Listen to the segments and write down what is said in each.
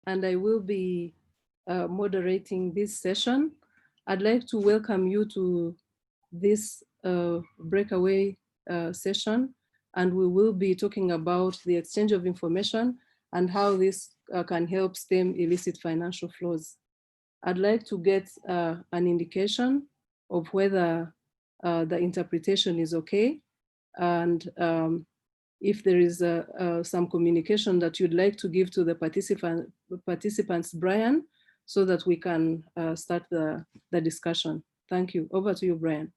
and I will be moderating this session. I'd like to welcome you to this breakaway session, and we will be talking about the exchange of information and how this can help stem illicit financial flows. I'd like to get an indication of whether the interpretation is okay, and if there is some communication that you'd like to give to the participants, Brian, so that we can start the discussion. Thank you. Over to you, Brian.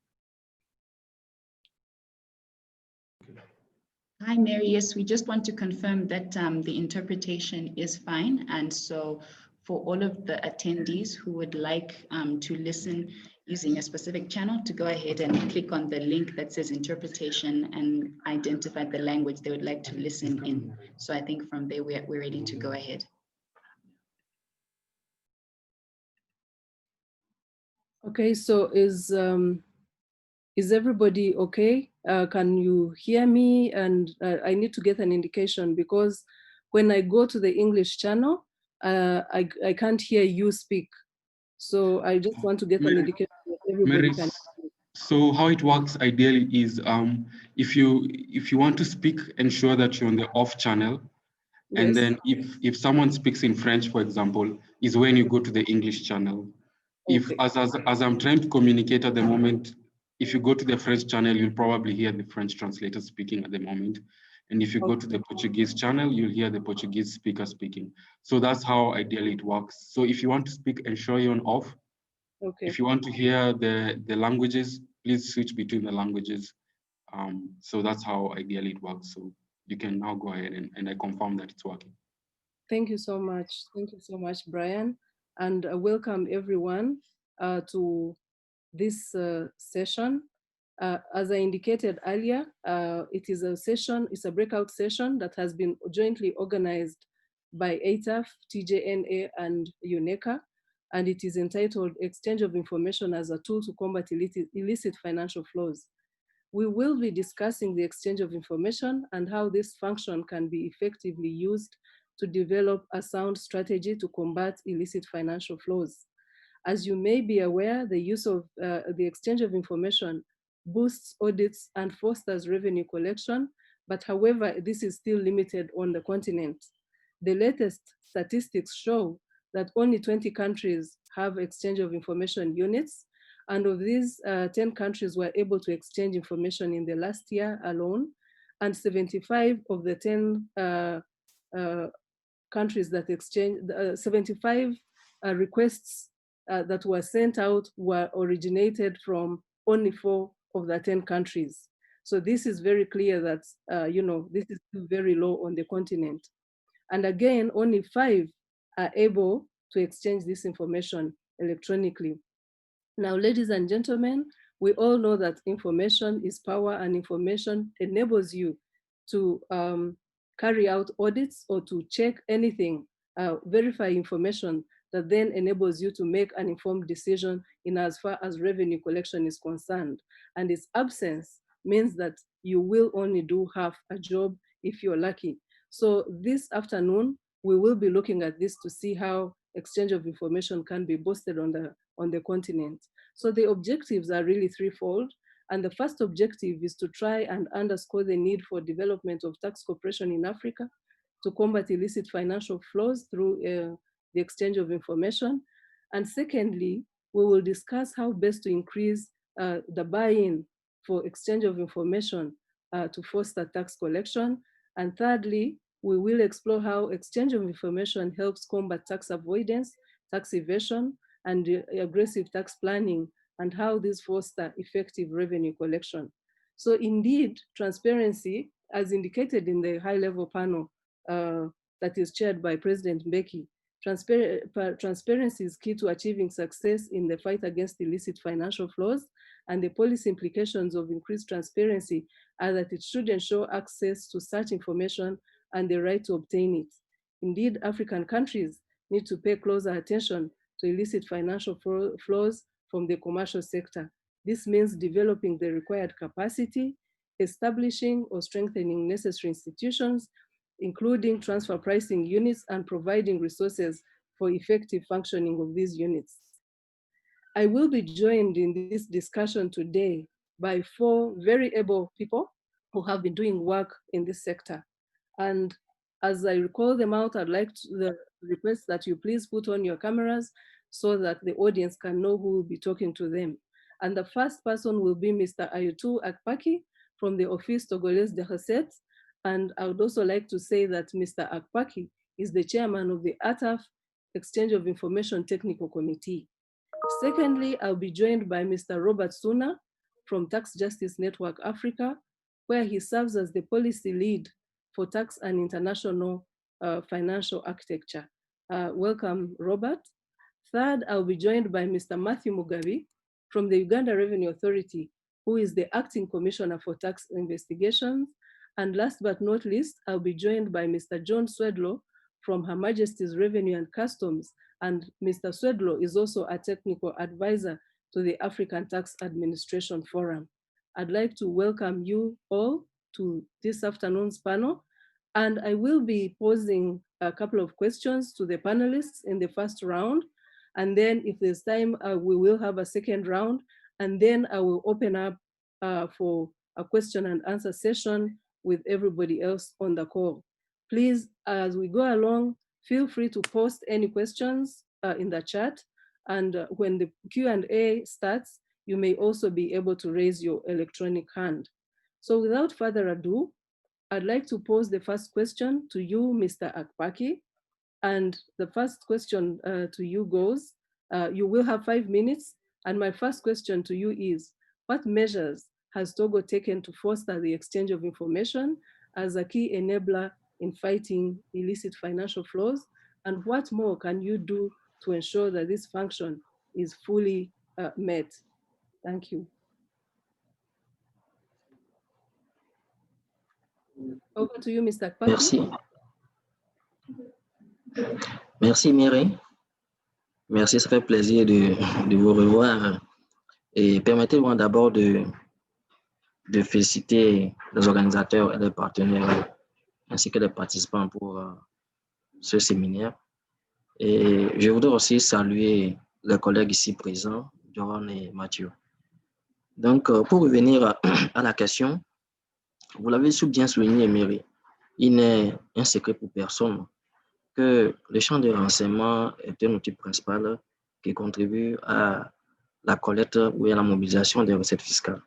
Hi, Mary. Yes, we just want to confirm that the interpretation is fine. And so for all of the attendees who would like to listen using a specific channel, to go ahead and click on the link that says interpretation and identify the language they would like to listen in. So I think from there, we're ready to go ahead. Okay, so is everybody okay? Can you hear me? And I need to get an indication, because when I go to the English channel, I can't hear you speak. So I just want to get an indication that everybody can. So how it works ideally is if you want to speak, ensure that you're on the off channel. Yes. And then if someone speaks in French, for example, is when you go to the English channel. Okay. If as I'm trying to communicate at the moment, if you go to the French channel, you'll probably hear the French translator speaking at the moment. And if you go to the Portuguese channel, you'll hear the Portuguese speaker speaking. So that's how ideally it works. So if you want to speak, ensure you're on off. Okay. If you want to hear the languages, please switch between the languages. So that's how ideally it works. So you can now go ahead and I confirm that it's working. Thank you so much. Thank you so much, Brian. And welcome everyone to this session. As I indicated earlier, it is a session, it's a breakout session that has been jointly organized by ATAF, TJNA, and UNECA, and it is entitled Exchange of Information as a Tool to Combat Illicit Financial Flows. We will be discussing the exchange of information and how this function can be effectively used to develop a sound strategy to combat illicit financial flows. As you may be aware, the use of the exchange of information boosts audits and fosters revenue collection, but however, this is still limited on the continent. The latest statistics show that only 20 countries have exchange of information units, and of these, 10 countries were able to exchange information in the last year alone, and 75 of the 10 countries that exchanged, 75 requests that were sent out were originated from only 4 of the 10 countries. So this is very clear that, this is still very low on the continent. And again, only 5 are able to exchange this information electronically. Now, ladies and gentlemen, we all know that information is power, and information enables you to carry out audits or to check anything, verify information that then enables you to make an informed decision in as far as revenue collection is concerned. And its absence means that you will only do half a job if you're lucky. So this afternoon, we will be looking at this to see how exchange of information can be boosted on the continent. So the objectives are really threefold. And the first objective is to try and underscore the need for development of tax cooperation in Africa to combat illicit financial flows through the exchange of information. And secondly, we will discuss how best to increase the buy-in for exchange of information to foster tax collection. And thirdly, we will explore how exchange of information helps combat tax avoidance, tax evasion, and aggressive tax planning, and how these foster effective revenue collection. So indeed, transparency, as indicated in the high-level panel that is chaired by President Mbeki, transparency is key to achieving success in the fight against illicit financial flows, and the policy implications of increased transparency are that it should ensure access to such information and the right to obtain it. Indeed, African countries need to pay closer attention to illicit financial flows from the commercial sector. This means developing the required capacity, establishing or strengthening necessary institutions, including transfer pricing units and providing resources for effective functioning of these units. I will be joined in this discussion today by 4 very able people who have been doing work in this sector. And as I call them out, I'd like to request that you please put on your cameras so that the audience can know who will be talking to them. And the first person will be Mr. Ayetout AKPAKI from the Office Togolese de Recettes. And I would also like to say that Mr. AKPAKI is the chairman of the ATAF Exchange of Information Technical Committee. Secondly, I'll be joined by Mr. Robert Ssuna from Tax Justice Network Africa, where he serves as the policy lead for tax and international financial architecture. Welcome, Robert. Third, I'll be joined by Mr. Matthew Mugabi from the Uganda Revenue Authority, who is the Acting Commissioner for Tax Investigations. And last but not least, I'll be joined by Mr. Jon Swerdlow from Her Majesty's Revenue and Customs. And Mr. Swerdlow is also a technical advisor to the African Tax Administration Forum. I'd like to welcome you all to this afternoon's panel. And I will be posing a couple of questions to the panelists in the first round. And then if there's time, we will have a second round. And then I will open up for a question and answer session with everybody else on the call. Please, as we go along, feel free to post any questions in the chat. And when the Q&A starts, you may also be able to raise your electronic hand. So without further ado, I'd like to pose the first question to you, Mr. AKPAKI. And the first question to you goes, you will have 5 minutes. And my first question to you is, what measures has Togo taken to foster the exchange of information as a key enabler in fighting illicit financial flows? And what more can you do to ensure that this function is fully met? Thank you. Over to you, Mr. AKPAKI. Merci. Merci, Mary. Merci, ça fait plaisir de vous revoir. Et permettez-moi d'abord de féliciter les organisateurs et les partenaires, ainsi que les participants pour ce séminaire. Et je voudrais aussi saluer les collègues ici présents, Jon et Mathieu. Donc, pour revenir à la question, vous l'avez bien souligné, Mary, il n'est un secret pour personne que le champ de renseignement est un outil principal qui contribue à la collecte ou à la mobilisation des recettes fiscales.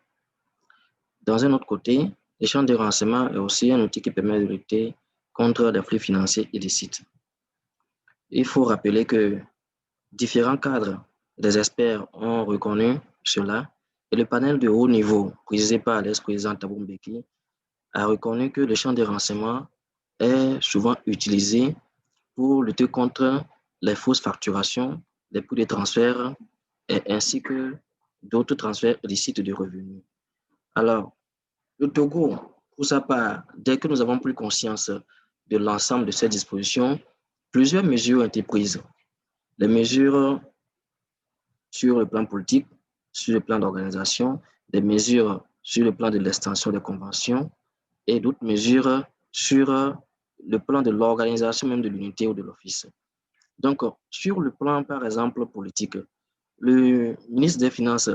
Dans un autre côté, le champ de renseignement est aussi un outil qui permet de lutter contre les flux financiers illicites. Il faut rappeler que différents cadres des experts ont reconnu cela et le panel de haut niveau, présidé par l'ex-président Thabo Mbeki, a reconnu que le champ de renseignement est souvent utilisé pour lutter contre les fausses facturations, les coûts de transfert ainsi que d'autres transferts illicites de revenus. Alors, le Togo, pour sa part, dès que nous avons pris conscience de l'ensemble de ces dispositions, plusieurs mesures ont été prises. Les mesures sur le plan politique, sur le plan d'organisation, des mesures sur le plan de l'extension des conventions et d'autres mesures sur le plan de l'organisation même de l'unité ou de l'office. Donc, sur le plan, par exemple, politique, le ministre des Finances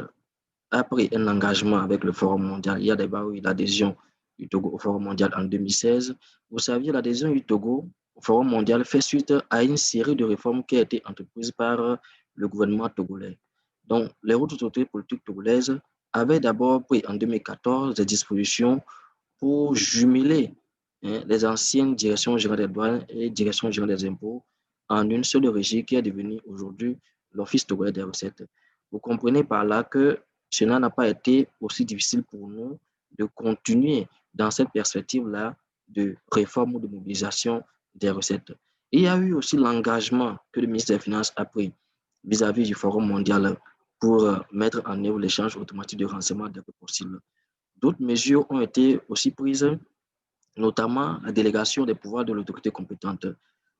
a pris un engagement avec le Forum mondial. Il y a d'abord eu l'adhésion du Togo au Forum mondial en 2016. Vous saviez, l'adhésion du Togo au Forum mondial fait suite à une série de réformes qui a été entreprise par le gouvernement togolais. Donc, les hautes autorités politiques togolaises avaient d'abord pris en 2014 des dispositions pour jumeler les anciennes directions générales des douanes et directions générales des impôts en une seule régie qui est devenue aujourd'hui l'Office togolais des recettes. Vous comprenez par là que cela n'a pas été aussi difficile pour nous de continuer dans cette perspective-là de réforme ou de mobilisation des recettes. Et il y a eu aussi l'engagement que le ministre des Finances a pris vis-à-vis du Forum mondial pour mettre en œuvre l'échange automatique de renseignements dès que possible. D'autres mesures ont été aussi prises, notamment la délégation des pouvoirs de l'autorité compétente.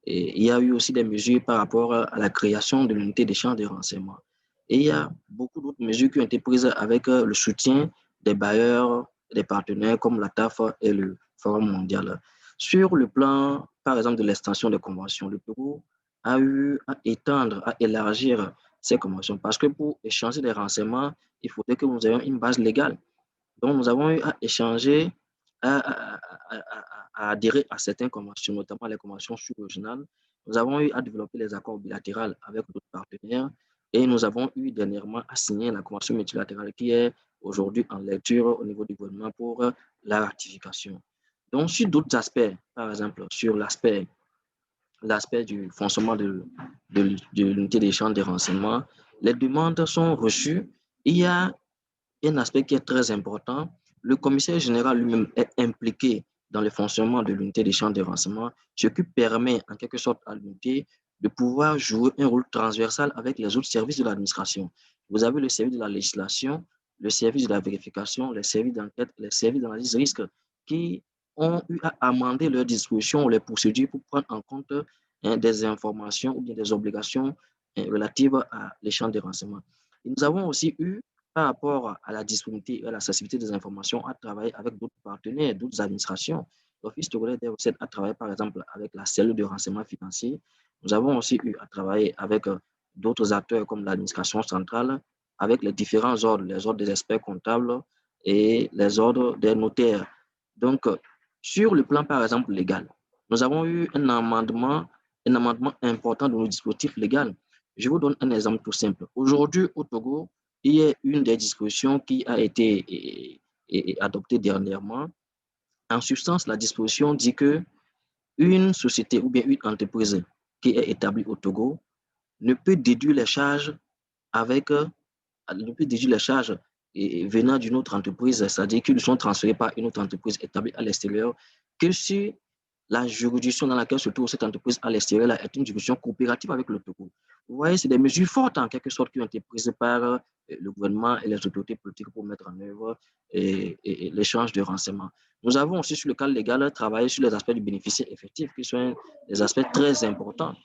Et il y a eu aussi des mesures par rapport à la création de l'unité d'échange de renseignements. Et il y a beaucoup d'autres mesures qui ont été prises avec le soutien des bailleurs, des partenaires comme l'ATAF et le Forum mondial. Sur le plan, par exemple, de l'extension des conventions, le Togo a eu à étendre, à élargir ces conventions parce que pour échanger des renseignements, il faudrait que nous ayons une base légale. Donc, nous avons eu à échanger, à adhérer à certaines conventions, notamment les conventions sous-régionales. Nous avons eu à développer les accords bilatéraux avec d'autres partenaires et nous avons eu dernièrement à signer la convention multilatérale qui est aujourd'hui en lecture au niveau du gouvernement pour la ratification. Donc, sur d'autres aspects, par exemple, sur l'aspect du fonctionnement de l'unité d'échange des renseignements, les demandes sont reçues. Il y a un aspect qui est très important. Le commissaire général lui-même est impliqué dans le fonctionnement de l'unité d'échange des renseignements, ce qui permet en quelque sorte à l'unité de pouvoir jouer un rôle transversal avec les autres services de l'administration. Vous avez le service de la législation, le service de la vérification, les services d'enquête, les services d'analyse de risque qui ont eu à amender leurs dispositions ou les procédures pour prendre en compte des informations ou bien des obligations relatives à l'échange des renseignements. Et nous avons aussi eu par rapport à la disponibilité et à l'accessibilité des informations, à travailler avec d'autres partenaires, d'autres administrations. L'Office togolais des recettes a travaillé par exemple avec la cellule de renseignement financier. Nous avons aussi eu à travailler avec d'autres acteurs comme l'administration centrale, avec les différents ordres, les ordres des experts comptables et les ordres des notaires. Donc, sur le plan par exemple légal, nous avons eu un amendement important de nos dispositifs légaux. Je vous donne un exemple tout simple. Aujourd'hui, au Togo, il y a une des dispositions qui a été adoptée dernièrement. En substance, la disposition dit que une société ou bien une entreprise qui est établie au Togo ne peut déduire les charges avec ne peut déduire les charges venant d'une autre entreprise, c'est-à-dire qu'ils sont transférés par une autre entreprise établie à l'extérieur, que si la juridiction dans laquelle se trouve cette entreprise à l'extérieur est une juridiction coopérative avec le Togo. Vous voyez, c'est des mesures fortes en quelque sorte qui ont été prises par le gouvernement et les autorités politiques pour mettre en œuvre l'échange de renseignements. Nous avons aussi sur le cadre légal travaillé sur les aspects du bénéficiaire effectif qui sont des aspects très importants.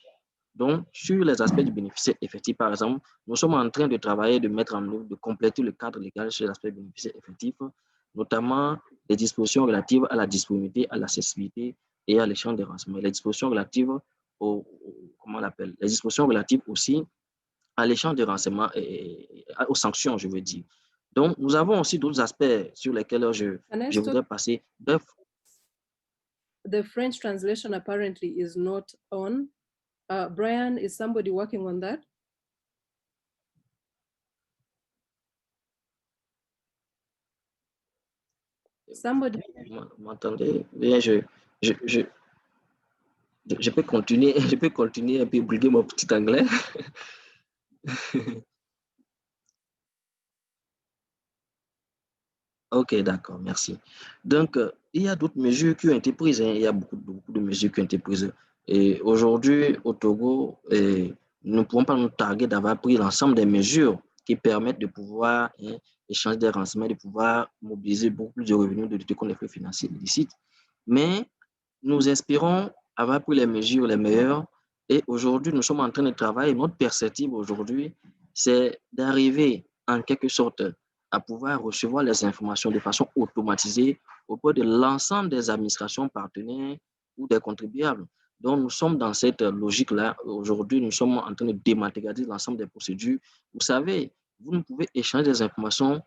Donc, sur les aspects du bénéficiaire effectif, par exemple, nous sommes en train de travailler, de mettre en œuvre, de compléter le cadre légal sur l'aspect bénéficiaire effectif, notamment les dispositions relatives à la disponibilité, à l'accessibilité et à l'échange des renseignements. Les dispositions relatives comment on l'appelle, les dispositions relatives aussi à l'échange des renseignements et aux sanctions, je veux dire. Donc, nous avons aussi d'autres aspects sur lesquels je voudrais passer. Bref. The French translation apparently is not on. Brian, is somebody working on that? Somebody. M'entendez? Bien, je peux continuer, je peux continuer un peu briguer mon petit anglais. Ok, d'accord, merci. Donc, il y a d'autres mesures qui ont été prises. Il y a beaucoup de mesures qui ont été prises. Et aujourd'hui, au Togo, nous ne pouvons pas nous targuer d'avoir pris l'ensemble des mesures qui permettent de pouvoir échanger des renseignements, de pouvoir mobiliser beaucoup plus de revenus de lutter contre les flux financiers illicites. Mais nous espérons avoir pris les mesures les meilleures. Et aujourd'hui, nous sommes en train de travailler. Notre perspective aujourd'hui, c'est d'arriver en quelque sorte à pouvoir recevoir les informations de façon automatisée auprès de l'ensemble des administrations partenaires ou des contribuables. Donc, nous sommes dans cette logique-là. Aujourd'hui, nous sommes en train de dématérialiser l'ensemble des procédures. Vous savez, vous ne pouvez échanger des informations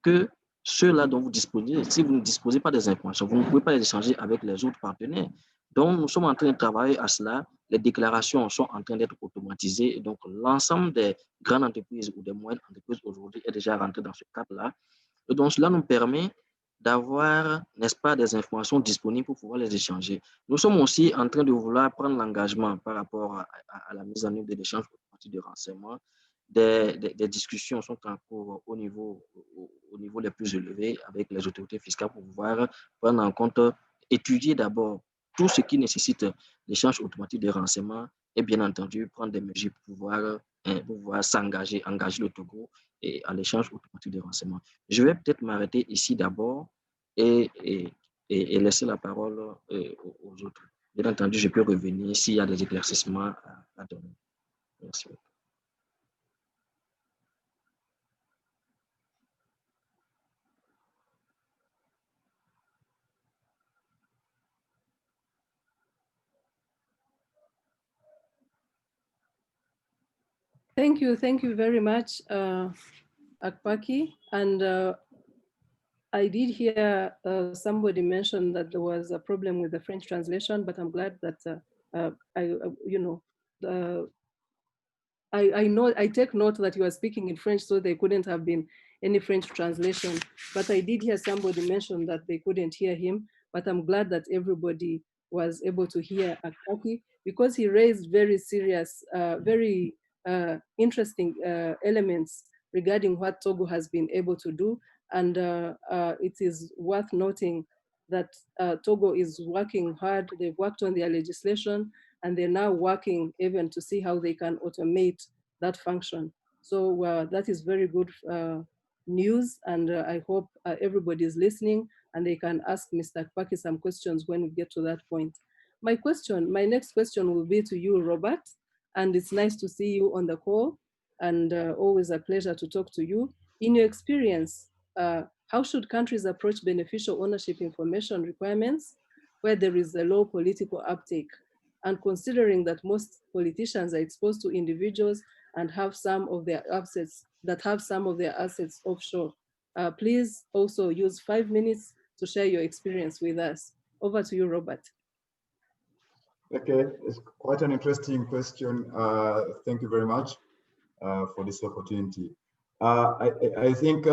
que ceux-là dont vous disposez. Si vous ne disposez pas des informations, vous ne pouvez pas les échanger avec les autres partenaires. Donc, nous sommes en train de travailler à cela. Les déclarations sont en train d'être automatisées. Et donc, l'ensemble des grandes entreprises ou des moyennes entreprises aujourd'hui est déjà rentré dans ce cadre-là. Et donc, cela nous permet d'avoir, n'est-ce pas, des informations disponibles pour pouvoir les échanger. Nous sommes aussi en train de vouloir prendre l'engagement par rapport à la mise en œuvre de l'échange automatique de renseignements. Des discussions sont en cours au niveau les plus élevés avec les autorités fiscales pour pouvoir prendre en compte, étudier d'abord tout ce qui nécessite l'échange automatique de renseignements et bien entendu prendre des mesures pour pouvoir engager le Togo et à l'échange automatique de renseignements. Je vais peut-être m'arrêter ici d'abord et laisser la parole aux autres. Bien entendu, je peux revenir s'il y a des éclaircissements à donner. Merci. Thank you very much, AKPAKI. And I did hear somebody mention that there was a problem with the French translation, but I'm glad that I take note that you are speaking in French, so there couldn't have been any French translation. But I did hear somebody mention that they couldn't hear him, but I'm glad that everybody was able to hear AKPAKI, because he raised very serious, very interesting elements regarding what Togo has been able to do. And it is worth noting that Togo is working hard. They've worked on their legislation, and they're now working even to see how they can automate that function. So that is very good news, and I hope everybody is listening and they can ask Mr. AKPAKI some questions when we get to that point. My next question will be to you, Robert, and it's nice to see you on the call, and always a pleasure to talk to you. In your experience, how should countries approach beneficial ownership information requirements where there is a low political uptake? And considering that most politicians are exposed to individuals and have some of their assets offshore. Please also use 5 minutes to share your experience with us. Over to you, Robert. Okay, it's quite an interesting question. Thank you very much for this opportunity. I think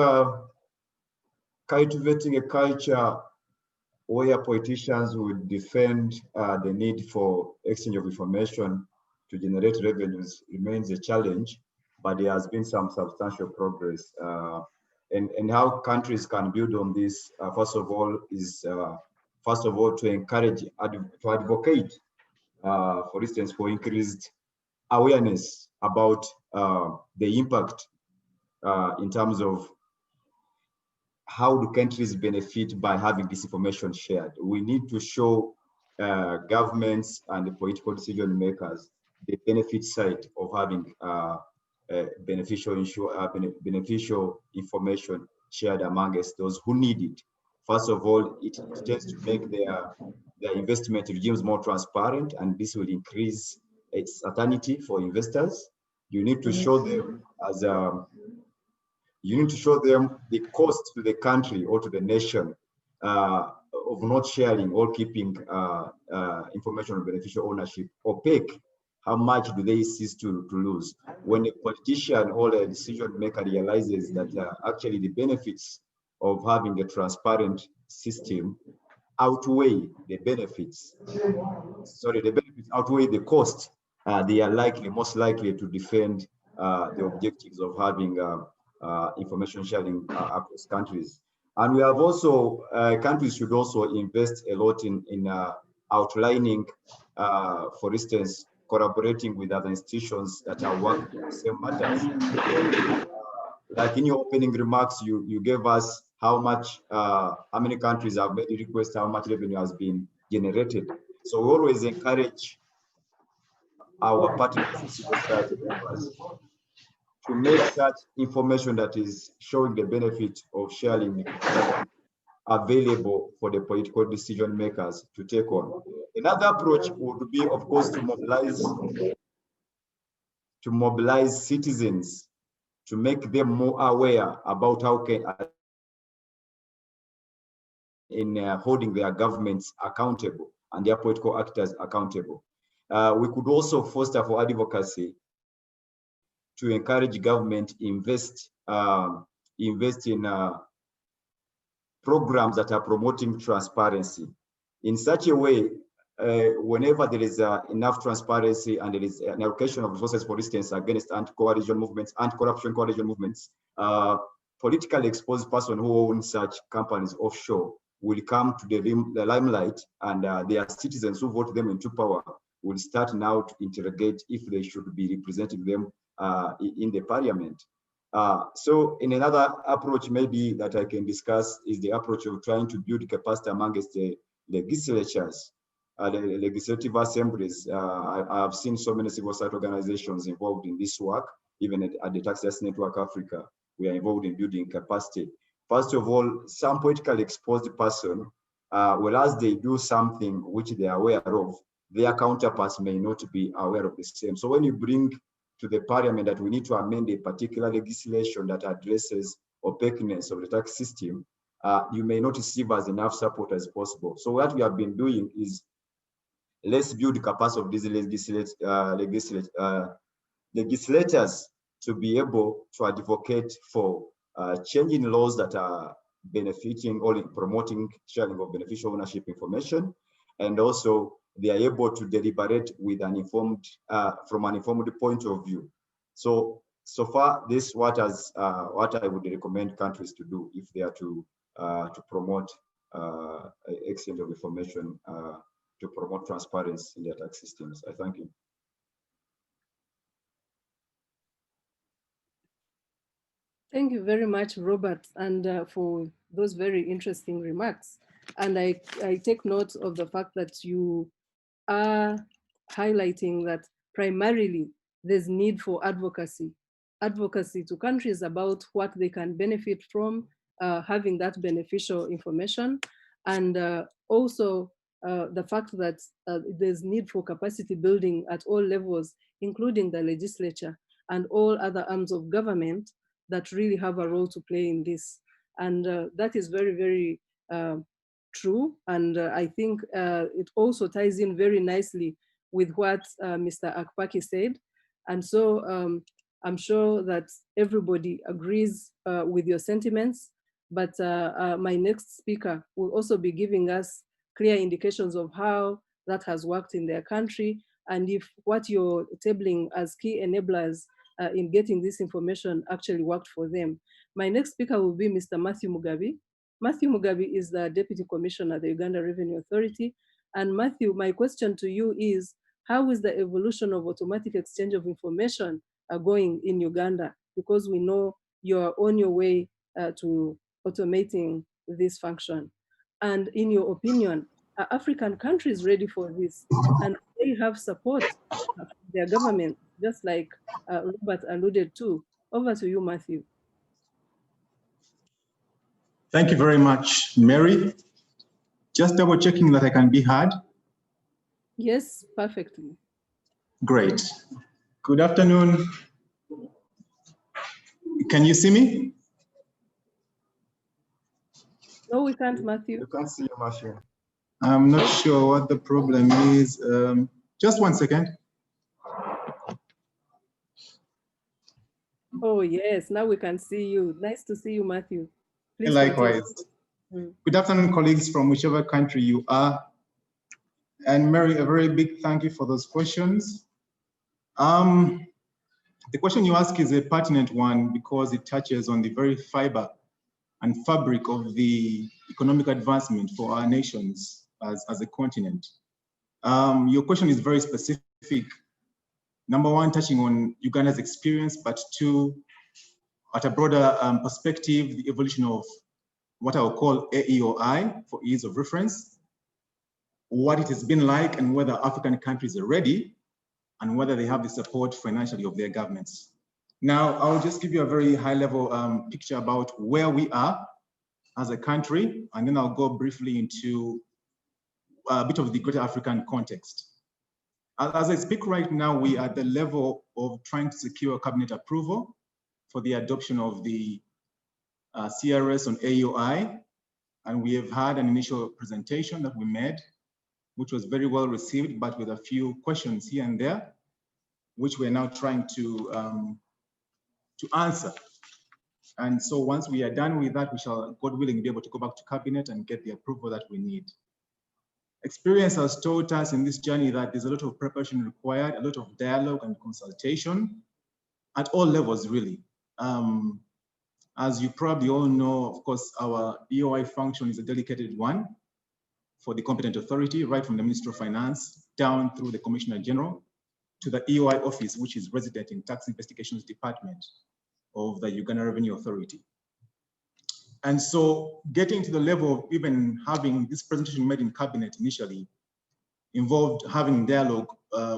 cultivating a culture where politicians would defend the need for exchange of information to generate revenues remains a challenge, but there has been some substantial progress. And how countries can build on this, first of all, to encourage, to advocate, for instance, for increased awareness about the impact in terms of how do countries benefit by having this information shared. We need to show governments and the political decision makers the benefit side of having beneficial information shared amongst those who need it. First of all, it tends to make their investment regimes more transparent, and this will increase its certainty for investors. You need to show them the cost to the country or to the nation of not sharing or keeping information on beneficial ownership opaque. How much do they cease to lose? When a politician or a decision maker realizes that actually the benefits of having a transparent system outweigh the benefits. Sorry, the benefits outweigh the cost. They are most likely to defend the objectives of having information sharing across countries. And we have also, countries should also invest a lot in outlining, for instance, collaborating with other institutions that are working on the same matters. Like in your opening remarks, you gave us how many countries have made requests, how much revenue has been generated. So we always encourage our partners in civil society members to make such information that is showing the benefit of sharing available for the political decision makers to take on. Another approach would be, of course, to mobilize citizens, to make them more aware about how in holding their governments accountable and their political actors accountable. We could also foster for advocacy to encourage government invest in programs that are promoting transparency in such a way. Whenever there is enough transparency and there is an allocation of resources, for instance, against anti-coalition movements, anti-corruption coalition movements, politically exposed person who owns such companies offshore will come to the limelight, and their citizens who vote them into power will start now to interrogate if they should be representing them in the parliament. So in another approach maybe that I can discuss is the approach of trying to build capacity amongst the legislatures, the legislative assemblies. I have seen so many civil society organizations involved in this work, even at the Taxation Network Africa. We are involved in building capacity. First of all, some politically exposed person, whereas they do something which they are aware of, their counterparts may not be aware of the same. So when you bring to the parliament that we need to amend a particular legislation that addresses opaqueness of the tax system, you may not receive as enough support as possible. So what we have been doing is, let's build the capacity of these legislators to be able to advocate for changing laws that are benefiting or promoting sharing of beneficial ownership information, and also they are able to deliberate with an informed, from an informed point of view. So far, this is what I would recommend countries to do if they are to promote exchange of information, to promote transparency in their tax systems. I thank you. Thank you very much, Robert, and for those very interesting remarks. And I take note of the fact that you are highlighting that primarily there's need for advocacy to countries about what they can benefit from having that beneficial information, and also the fact that there's need for capacity building at all levels, including the legislature and all other arms of government that really have a role to play in this. And that is very, very true. And I think it also ties in very nicely with what Mr. AKPAKI said. And so I'm sure that everybody agrees with your sentiments, but my next speaker will also be giving us clear indications of how that has worked in their country, and if what you're tabling as key enablers in getting this information actually worked for them. My next speaker will be Mr. Matthew Mugabi. Matthew Mugabi is the Deputy Commissioner at the Uganda Revenue Authority. And Matthew, my question to you is, how is the evolution of automatic exchange of information going in Uganda? Because we know you're on your way to automating this function. And in your opinion, are African countries ready for this? And they have support from their government, just like Robert alluded to. Over to you, Matthew. Thank you very much, Mary. Just double checking that I can be heard. Yes, perfectly. Great. Good afternoon. Can you see me? No, we can't, Matthew. You can't see you, Matthew. I'm not sure what the problem is. Just 1 second. Oh, yes, now we can see you. Nice to see you, Matthew. Please Likewise. continue. Good afternoon, colleagues from whichever country you are. And Mary, a very big thank you for those questions. The question you ask is a pertinent one because it touches on the very fiber and fabric of the economic advancement for our nations as a continent. Your question is very specific. Number one, touching on Uganda's experience, but two, at a broader perspective, the evolution of what I will call AEOI for ease of reference, what it has been like and whether African countries are ready and whether they have the support financially of their governments. Now, I'll just give you a very high level picture about where we are as a country, and then I'll go briefly into a bit of the greater African context. As I speak right now, we are at the level of trying to secure cabinet approval for the adoption of the CRS on AEOI, and we have had an initial presentation that we made, which was very well received, but with a few questions here and there, which we're now trying to answer. And so once we are done with that, we shall, God willing, be able to go back to cabinet and get the approval that we need. Experience has taught us in this journey that there's a lot of preparation required, a lot of dialogue and consultation at all levels, really. As you probably all know, of course, our EOI function is a dedicated one for the competent authority, right from the Minister of Finance down through the Commissioner General to the EOI office, which is resident in Tax Investigations Department of the Uganda Revenue Authority. And so getting to the level of even having this presentation made in cabinet initially involved having dialogue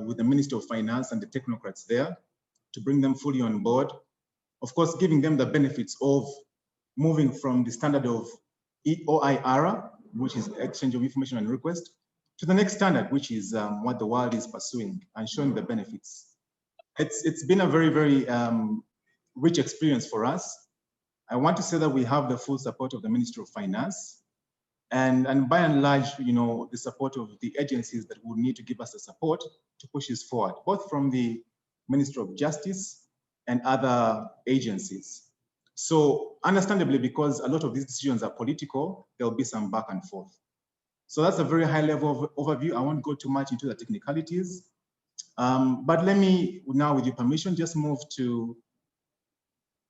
with the Minister of Finance and the technocrats there to bring them fully on board. Of course, giving them the benefits of moving from the standard of EOIR, which is exchange of information and request, to the next standard, which is what the world is pursuing, and showing the benefits. It's been a very, very rich experience for us. I want to say that we have the full support of the Ministry of Finance, and by and large, you know, the support of the agencies that will need to give us the support to push this forward, both from the Ministry of Justice and other agencies. So understandably, because a lot of these decisions are political, there'll be some back and forth. So that's a very high level of overview. I won't go too much into the technicalities, but let me now, with your permission, just move to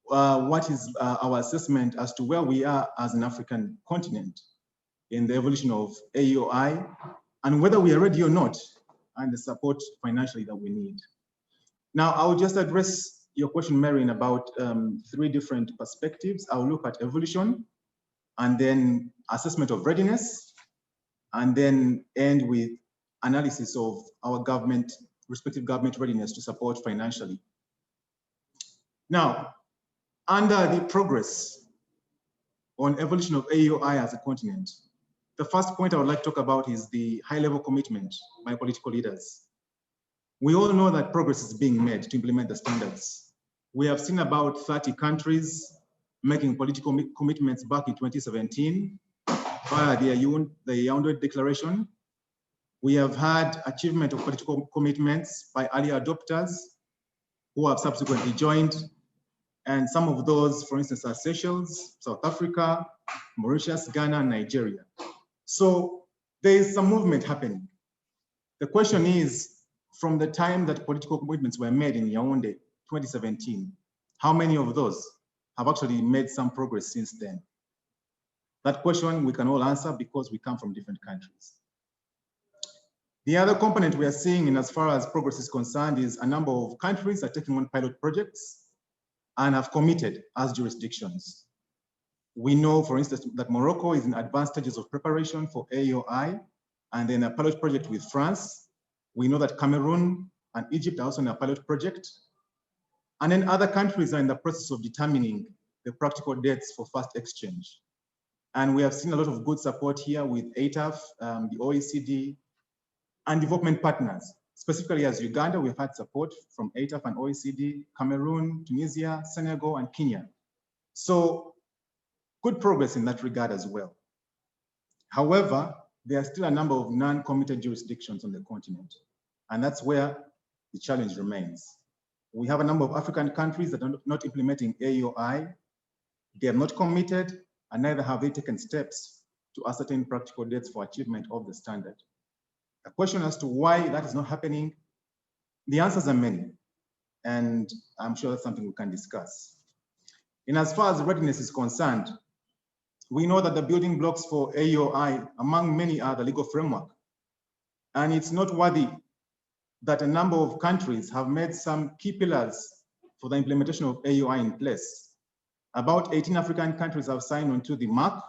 what is our assessment as to where we are as an African continent in the evolution of AEOI, and whether we are ready or not, and the support financially that we need. Now, I will just address your question, Mary, in about 3 different perspectives. I will look at evolution, and then assessment of readiness, and then end with analysis of our government, respective government readiness to support financially. Now, under the progress on evolution of AEOI as a continent, the first point I would like to talk about is the high-level commitment by political leaders. We all know that progress is being made to implement the standards. We have seen about 30 countries making political commitments back in 2017 via the Yaoundé Declaration. We have had achievement of political commitments by early adopters who have subsequently joined. And some of those, for instance, are Seychelles, South Africa, Mauritius, Ghana, and Nigeria. So there is some movement happening. The question is, from the time that political commitments were made in Yaoundé 2017, how many of those have actually made some progress since then? That question we can all answer because we come from different countries. The other component we are seeing in as far as progress is concerned is a number of countries are taking on pilot projects and have committed as jurisdictions. We know, for instance, that Morocco is in advanced stages of preparation for AEOI, and then a pilot project with France. We know that Cameroon and Egypt are also in a pilot project. And then other countries are in the process of determining the practical dates for fast exchange. And we have seen a lot of good support here with ATAF, the OECD, and development partners. Specifically as Uganda, we've had support from ATAF and OECD, Cameroon, Tunisia, Senegal, and Kenya. So good progress in that regard as well. However, there are still a number of non-committed jurisdictions on the continent, and that's where the challenge remains. We have a number of African countries that are not implementing AEOI. They are not committed, and neither have they taken steps to ascertain practical dates for achievement of the standard. A question as to why that is not happening, the answers are many, and I'm sure that's something we can discuss. In as far as readiness is concerned, we know that the building blocks for AEOI, among many, are the legal framework. And it's noteworthy that a number of countries have made some key pillars for the implementation of AEOI in place. About 18 African countries have signed onto the MAC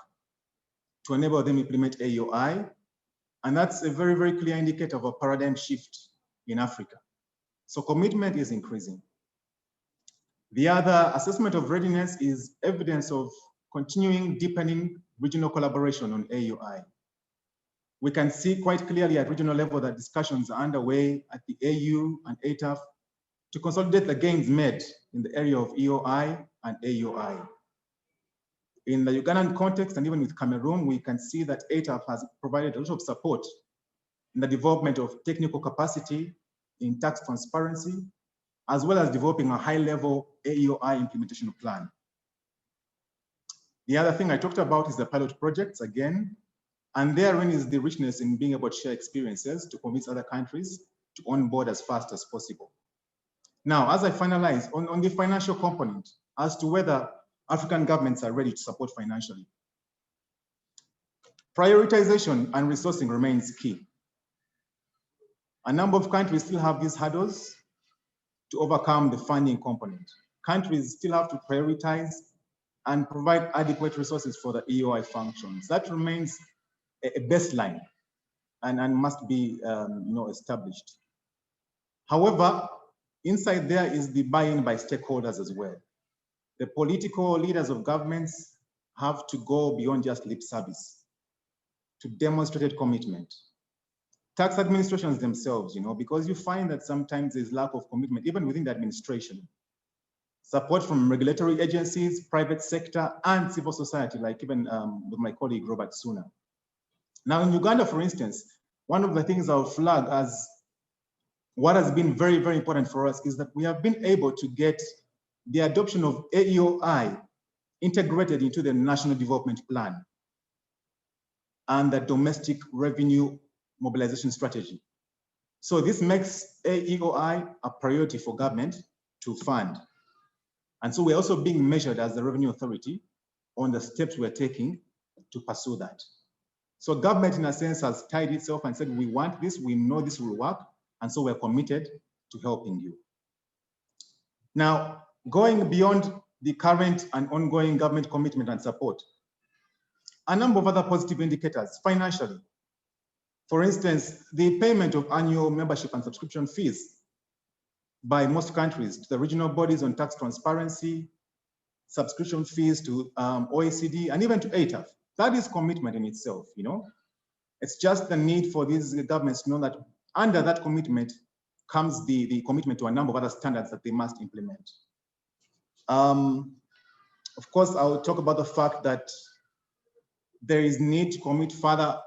to enable them to implement AEOI. And that's a very, very clear indicator of a paradigm shift in Africa. So commitment is increasing. The other assessment of readiness is evidence of continuing deepening regional collaboration on AEOI. We can see quite clearly at regional level that discussions are underway at the AU and ATAF to consolidate the gains made in the area of EOI and AEOI. In the Ugandan context, and even with Cameroon, we can see that ATAF has provided a lot of support in the development of technical capacity in tax transparency, as well as developing a high-level AEOI implementation plan. The other thing I talked about is the pilot projects again, and therein is the richness in being able to share experiences to convince other countries to onboard as fast as possible. Now, as I finalize on the financial component, as to whether African governments are ready to support financially, prioritization and resourcing remains key. A number of countries still have these hurdles to overcome the funding component. Countries still have to prioritize and provide adequate resources for the EOI functions. That remains a baseline and must be established. However, inside there is the buy-in by stakeholders as well. The political leaders of governments have to go beyond just lip service to demonstrated commitment, tax administrations themselves, because you find that sometimes there's lack of commitment, even within the administration. Support from regulatory agencies, private sector, and civil society, like even with my colleague, Robert Ssuna. Now in Uganda, for instance, one of the things I'll flag as what has been very, very important for us is that we have been able to get the adoption of AEOI integrated into the National Development Plan and the Domestic Revenue Mobilization Strategy. So this makes AEOI a priority for government to fund. And so we're also being measured as the Revenue Authority on the steps we're taking to pursue that. So government, in a sense, has tied itself and said, we want this, we know this will work, and so we're committed to helping you. Now, going beyond the current and ongoing government commitment and support, a number of other positive indicators financially. For instance, the payment of annual membership and subscription fees by most countries to the regional bodies on tax transparency, subscription fees to OECD, and even to ATAF. That is commitment in itself, It's just the need for these governments to know that under that commitment comes the commitment to a number of other standards that they must implement. Of course, I'll talk about the fact that there is need to commit further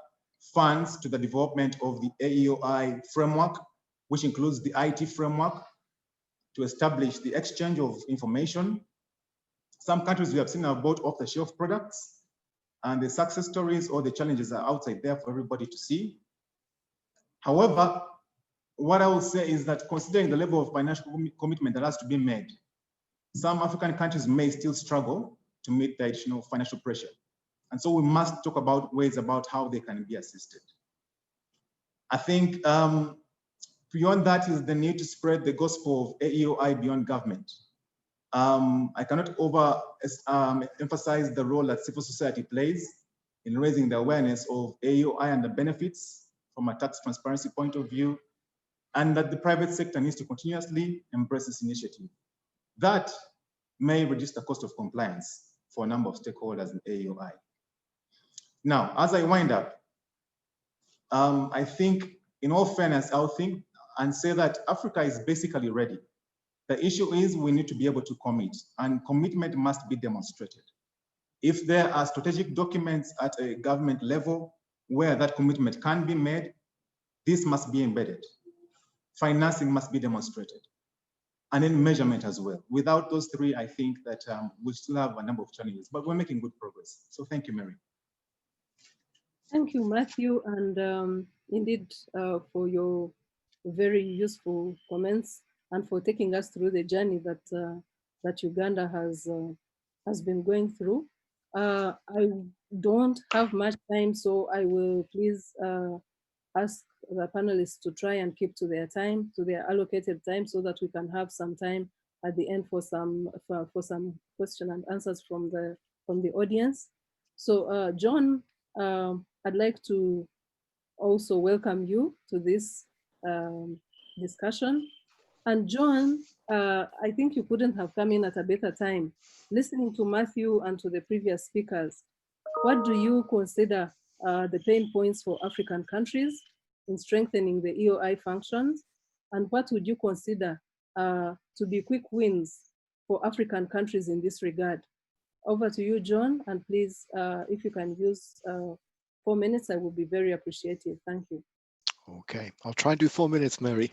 funds to the development of the AEOI framework, which includes the IT framework, to establish the exchange of information. Some countries we have seen have bought off-the-shelf products, and the success stories or the challenges are outside there for everybody to see. However, what I will say is that considering the level of financial commitment that has to be made, some African countries may still struggle to meet the additional financial pressure. And so we must talk about ways about how they can be assisted. I think beyond that is the need to spread the gospel of AEOI beyond government. I cannot emphasize the role that civil society plays in raising the awareness of AEOI and the benefits from a tax transparency point of view, and that the private sector needs to continuously embrace this initiative. That may reduce the cost of compliance for a number of stakeholders in AEOI. Now, as I wind up, I think, in all fairness, I'll think and say that Africa is basically ready. The issue is we need to be able to commit, and commitment must be demonstrated. If there are strategic documents at a government level where that commitment can be made, this must be embedded. Financing must be demonstrated, and then measurement as well. Without those three, I think that we still have a number of challenges, but we're making good progress. So thank you, Mary. Thank you, Matthew, and indeed for your very useful comments and for taking us through the journey that Uganda has been going through. I don't have much time, so I will please ask the panelists to try and keep to their time, to their allocated time, so that we can have some time at the end for some question and answers from the audience. So Jon, I'd like to also welcome you to this discussion. And Jon, I think you couldn't have come in at a better time. Listening to Matthew and to the previous speakers, what do you consider the pain points for African countries in strengthening the EOI functions? And what would you consider to be quick wins for African countries in this regard? Over to you, Jon, and please, if you can use 4 minutes, I will be very appreciative. Thank you. Okay, I'll try and do 4 minutes, Mary.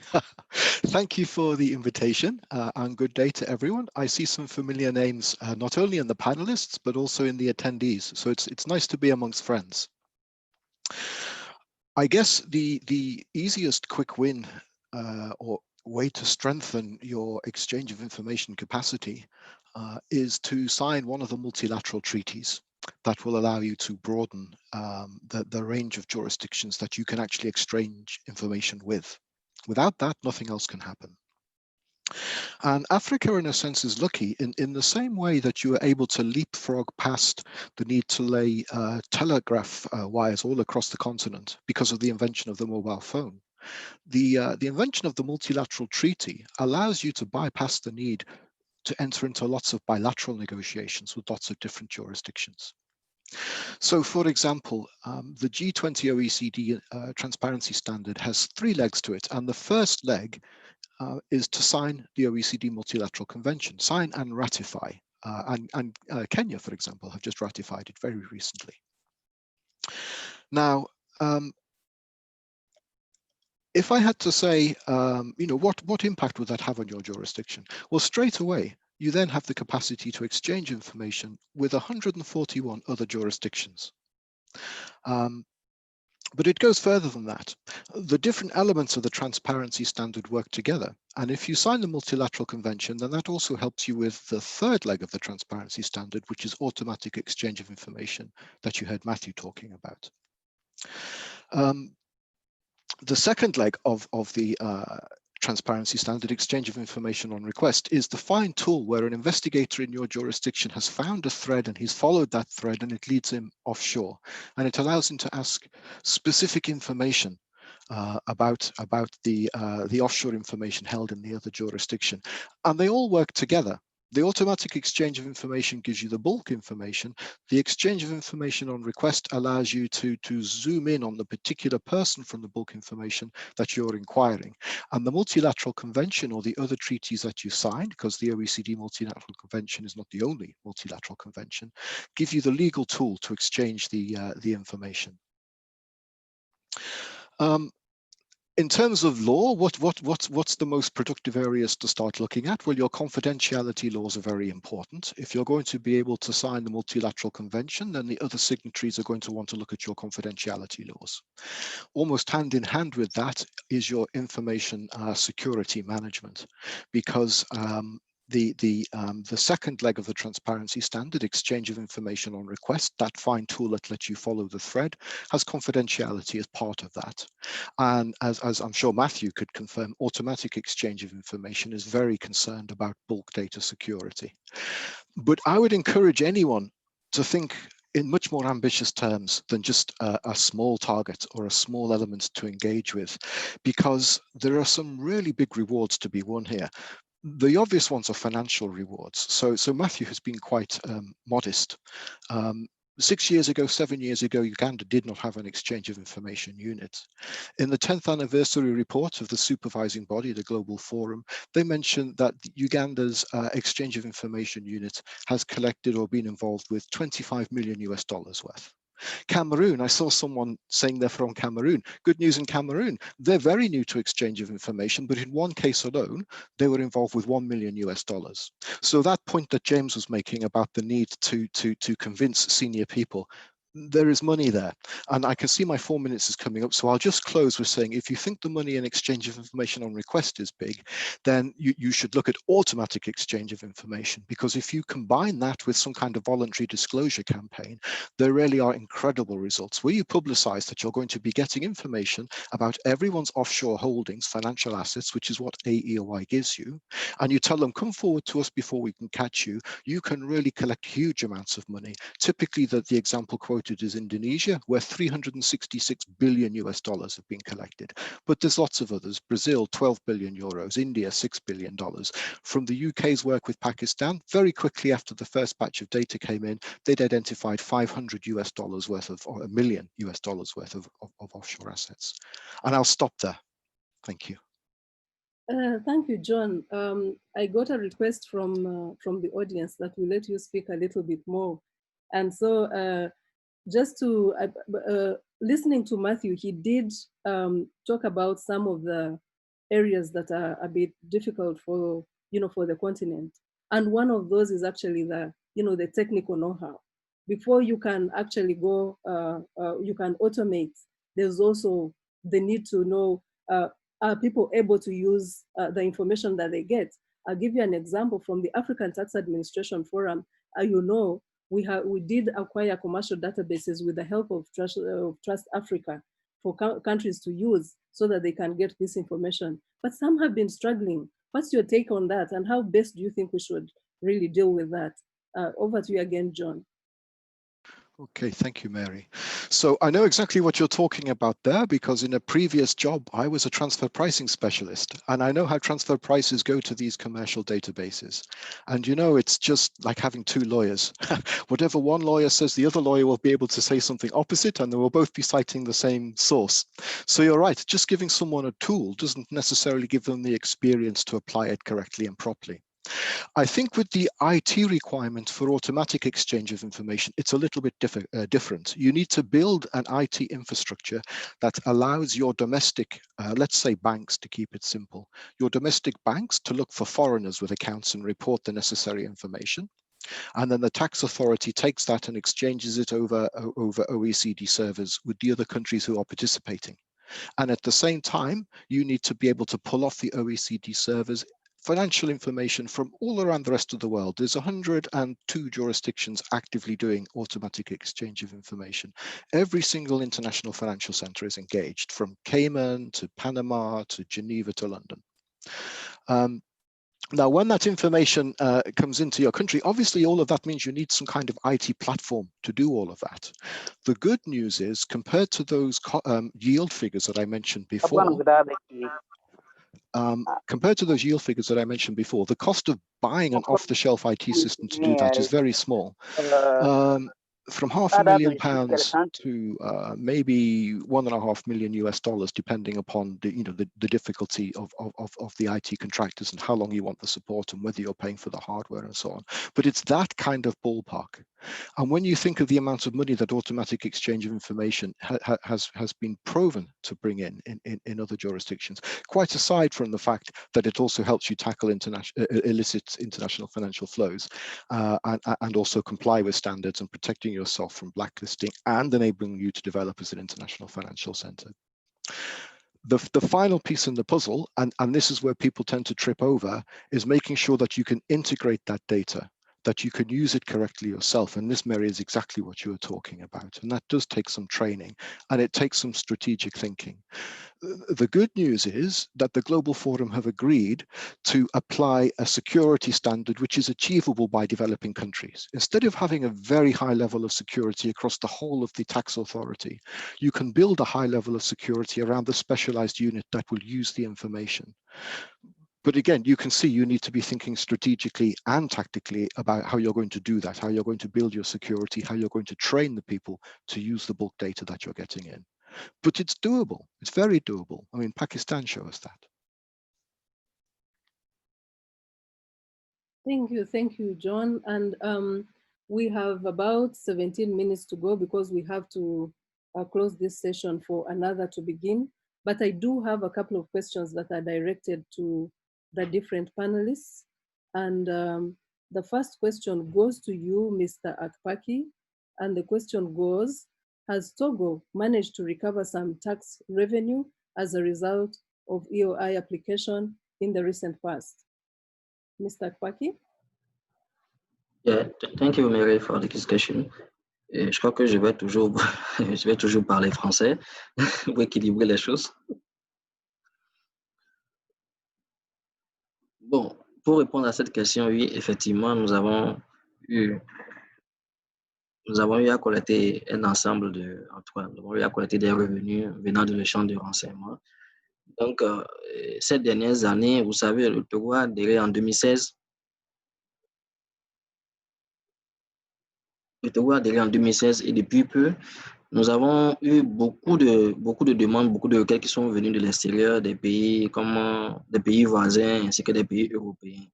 Thank you for the invitation and good day to everyone. I see some familiar names, not only in the panelists, but also in the attendees. So it's nice to be amongst friends. I guess the easiest quick win or way to strengthen your exchange of information capacity is to sign one of the multilateral treaties that will allow you to broaden the range of jurisdictions that you can actually exchange information with. Without that, nothing else can happen. And Africa, in a sense, is lucky in the same way that you are able to leapfrog past the need to lay telegraph wires all across the continent because of the invention of the mobile phone. The invention of the multilateral treaty allows you to bypass the need to enter into lots of bilateral negotiations with lots of different jurisdictions. So, for example, the G20 OECD transparency standard has 3 legs to it, and the first leg is to sign the OECD Multilateral Convention, sign and ratify. And Kenya, for example, have just ratified it very recently. Now, if I had to say, what impact would that have on your jurisdiction? Well, straight away, you then have the capacity to exchange information with 141 other jurisdictions. But it goes further than that. The different elements of the transparency standard work together. And if you sign the multilateral convention, then that also helps you with the third leg of the transparency standard, which is automatic exchange of information that you heard Matthew talking about. The second leg of the transparency standard, exchange of information on request, is the find tool where an investigator in your jurisdiction has found a thread and he's followed that thread and it leads him offshore. And it allows him to ask specific information about the offshore information held in the other jurisdiction. And they all work together. The automatic exchange of information gives you the bulk information. The exchange of information on request allows you to zoom in on the particular person from the bulk information that you're inquiring. And the multilateral convention or the other treaties that you signed, because the OECD multilateral convention is not the only multilateral convention, give you the legal tool to exchange the information. In terms of law, what's the most productive areas to start looking at? Well, your confidentiality laws are very important. If you're going to be able to sign the multilateral convention, then the other signatories are going to want to look at your confidentiality laws. Almost hand in hand with that is your information security management, because the second leg of the transparency standard, exchange of information on request, that fine tool that lets you follow the thread, has confidentiality as part of that. And as I'm sure Matthew could confirm, automatic exchange of information is very concerned about bulk data security. But I would encourage anyone to think in much more ambitious terms than just a small target or a small element to engage with, because there are some really big rewards to be won here. The obvious ones are financial rewards. So Matthew has been quite modest. 6 years ago, 7 years ago, Uganda did not have an exchange of information unit. In the 10th anniversary report of the supervising body, the Global Forum, they mentioned that Uganda's exchange of information unit has collected or been involved with $25 million worth. Cameroon, I saw someone saying they're from Cameroon. Good news in Cameroon. They're very new to exchange of information, but in one case alone, they were involved with $1 million. So that point that James was making about the need to convince senior people, there is money there. And I can see my 4 minutes is coming up, so I'll just close with saying, if you think the money in exchange of information on request is big, then you should look at automatic exchange of information, because if you combine that with some kind of voluntary disclosure campaign, there really are incredible results where you publicize that you're going to be getting information about everyone's offshore holdings, financial assets, which is what AEOI gives you, and you tell them, come forward to us before we can catch you. You can really collect huge amounts of money. Typically, the example quoted is Indonesia, where $366 billion have been collected. But there's lots of others. Brazil, 12 billion euros, India, $6 billion. From the UK's work with Pakistan, very quickly after the first batch of data came in, they'd identified $500 worth of, or $1 million worth of offshore assets. And I'll stop there. Thank you. Thank you, John. I got a request from the audience that we let you speak a little bit more. And so just to, listening to Matthew, he did talk about some of the areas that are a bit difficult for, for the continent. And one of those is actually the, the technical know-how. Before you can actually go, you can automate, there's also the need to know, are people able to use the information that they get? I'll give you an example from the African Tax Administration Forum. We did acquire commercial databases with the help of Trust Africa for countries to use so that they can get this information. But some have been struggling. What's your take on that, and how best do you think we should really deal with that? Over to you again, John. Okay, thank you, Mary. So I know exactly what you're talking about there, because in a previous job, I was a transfer pricing specialist, and I know how transfer prices go to these commercial databases. And you know, it's just like having two lawyers. Whatever one lawyer says, the other lawyer will be able to say something opposite, and they will both be citing the same source. So you're right, just giving someone a tool doesn't necessarily give them the experience to apply it correctly and properly. I think with the IT requirement for automatic exchange of information, it's a little bit different. You need to build an IT infrastructure that allows your domestic, let's say banks, to keep it simple, your domestic banks to look for foreigners with accounts and report the necessary information. And then the tax authority takes that and exchanges it over OECD servers with the other countries who are participating. And at the same time, you need to be able to pull off the OECD servers financial information from all around the rest of the world. There's 102 jurisdictions actively doing automatic exchange of information. Every single international financial center is engaged, from Cayman to Panama to Geneva to London. Now, when that information comes into your country, obviously all of that means you need some kind of IT platform to do all of that. The good news is, compared to those yield figures that I mentioned before, the cost of buying an off-the-shelf IT system to do that is very small. From £500,000 to maybe $1.5 million US, depending upon the difficulty of the IT contractors and how long you want the support and whether you're paying for the hardware and so on. But it's that kind of ballpark. And when you think of the amount of money that automatic exchange of information has been proven to bring in other jurisdictions, quite aside from the fact that it also helps you tackle illicit international financial flows and also comply with standards and protecting yourself from blacklisting and enabling you to develop as an international financial center. The final piece in the puzzle, and this is where people tend to trip over, is making sure that you can integrate that data, that you can use it correctly yourself. And this, Mary, is exactly what you were talking about. And that does take some training, and it takes some strategic thinking. The good news is that the Global Forum have agreed to apply a security standard which is achievable by developing countries. Instead of having a very high level of security across the whole of the tax authority, you can build a high level of security around the specialized unit that will use the information. But again, you can see you need to be thinking strategically and tactically about how you're going to do that, how you're going to build your security, how you're going to train the people to use the bulk data that you're getting in. But it's doable. It's very doable. I mean, Pakistan shows us that. Thank you, John. And we have about 17 minutes to go because we have to close this session for another to begin. But I do have a couple of questions that are directed to the different panelists. And the first question goes to you, Mr. AKPAKI. And the question goes, has Togo managed to recover some tax revenue as a result of EOI application in the recent past? Mr. AKPAKI? Yeah, thank you, Mary, for the discussion. Et je crois que je vais toujours parler français pour équilibrer les choses. Bon, pour répondre à cette question, oui, effectivement, nous avons eu à collecter un ensemble nous avons eu à collecter des revenus venant de l'échange de renseignements. Donc, ces dernières années, vous savez, le Togo a adhéré en 2016. Le Togo a adhéré en 2016 et depuis peu, nous avons eu beaucoup de demandes, beaucoup de requêtes qui sont venues de l'extérieur, des pays comme des pays voisins ainsi que des pays européens.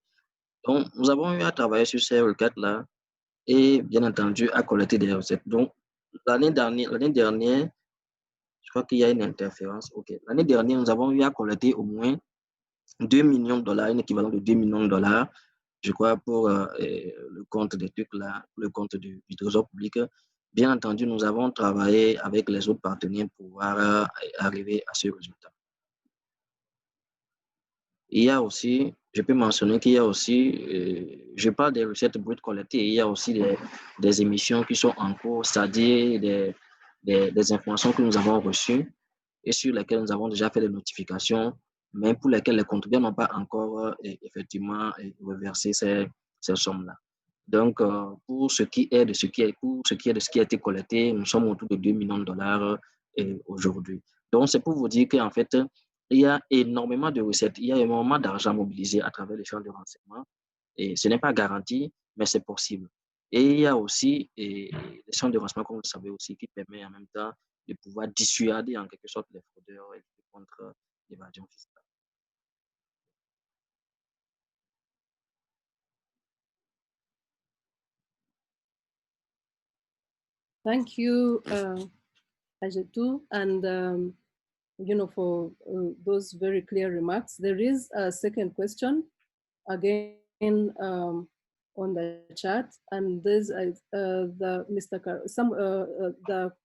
Donc, nous avons eu à travailler sur ces requêtes-là et bien entendu à collecter des recettes. Donc, l'année dernière, je crois qu'il y a une interférence. OK. L'année dernière, nous avons eu à collecter au moins $2 millions, un équivalent de $2 millions, je crois, pour le compte des trucs là, le compte du Trésor public. Bien entendu, nous avons travaillé avec les autres partenaires pour pouvoir arriver à ce résultat. Il y a aussi, je peux mentionner qu'il y a aussi, je parle des recettes brutes collectées, il y a aussi des émissions qui sont en cours, c'est-à-dire des informations que nous avons reçues et sur lesquelles nous avons déjà fait des notifications, mais pour lesquelles les contribuables n'ont pas encore effectivement reversé ces sommes-là. Donc, pour ce qui est de ce qui a été collecté, nous sommes autour de 2 millions de dollars aujourd'hui. Donc, c'est pour vous dire qu'en fait, il y a énormément de recettes, il y a énormément d'argent mobilisé à travers les champs de renseignement. Et ce n'est pas garanti, mais c'est possible. Et il y a aussi les champs de renseignement, comme vous le savez aussi, qui permet en même temps de pouvoir dissuader en quelque sorte les fraudeurs et contre l'évasion fiscale. Thank you, Ayetout, and for those very clear remarks. There is a second question again on the chat, and there's the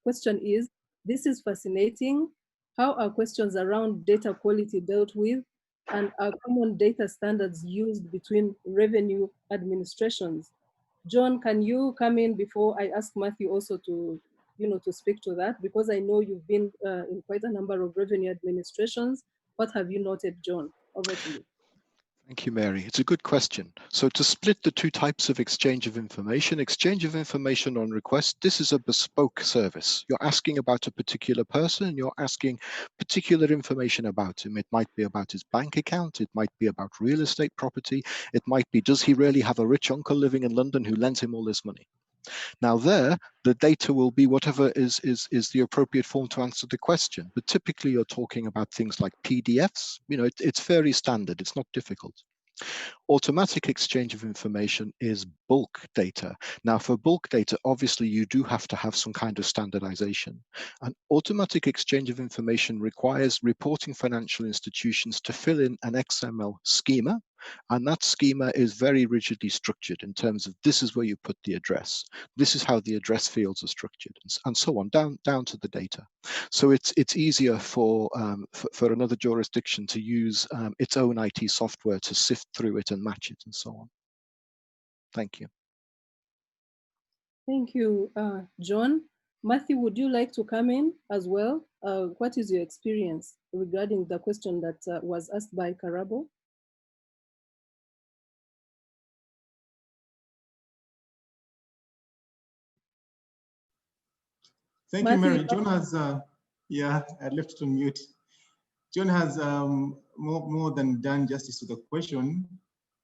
question is: this is fascinating. How are questions around data quality dealt with, and are common data standards used between revenue administrations? John, can you come in before I ask Matthew also to speak to that? Because I know you've been in quite a number of revenue administrations. What have you noted, John? Over to you. Thank you, Mary. It's a good question. So to split the two types of exchange of information on request, this is a bespoke service. You're asking about a particular person, you're asking particular information about him. It might be about his bank account, it might be about real estate property, it might be, does he really have a rich uncle living in London who lends him all this money? Now there, the data will be whatever is the appropriate form to answer the question. But typically you're talking about things like PDFs. It's very standard, it's not difficult. Automatic exchange of information is bulk data. Now for bulk data, obviously you do have to have some kind of standardization. And automatic exchange of information requires reporting financial institutions to fill in an XML schema. And that schema is very rigidly structured in terms of this is where you put the address. This is how the address fields are structured, and so on, down to the data. So it's easier for another jurisdiction to use its own IT software to sift through it and match it and so on. Thank you. Thank you, John. Matthew, would you like to come in as well? What is your experience regarding the question that was asked by Karabo? Thank you, Mary. John has, yeah, I left it on mute. John has more than done justice to the question,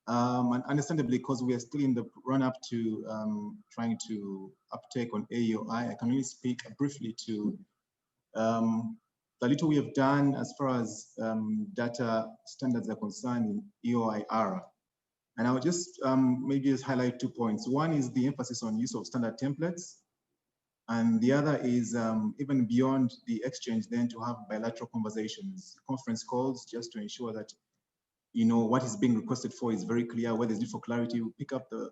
and understandably, because we are still in the run-up to trying to uptake on AEOI, I can only speak briefly to the little we have done as far as data standards are concerned in EOIR. And I'll just maybe just highlight 2 points. One is the emphasis on use of standard templates. And the other is even beyond the exchange, then to have bilateral conversations, conference calls, just to ensure that what is being requested for is very clear. Where there's need for clarity, we pick up the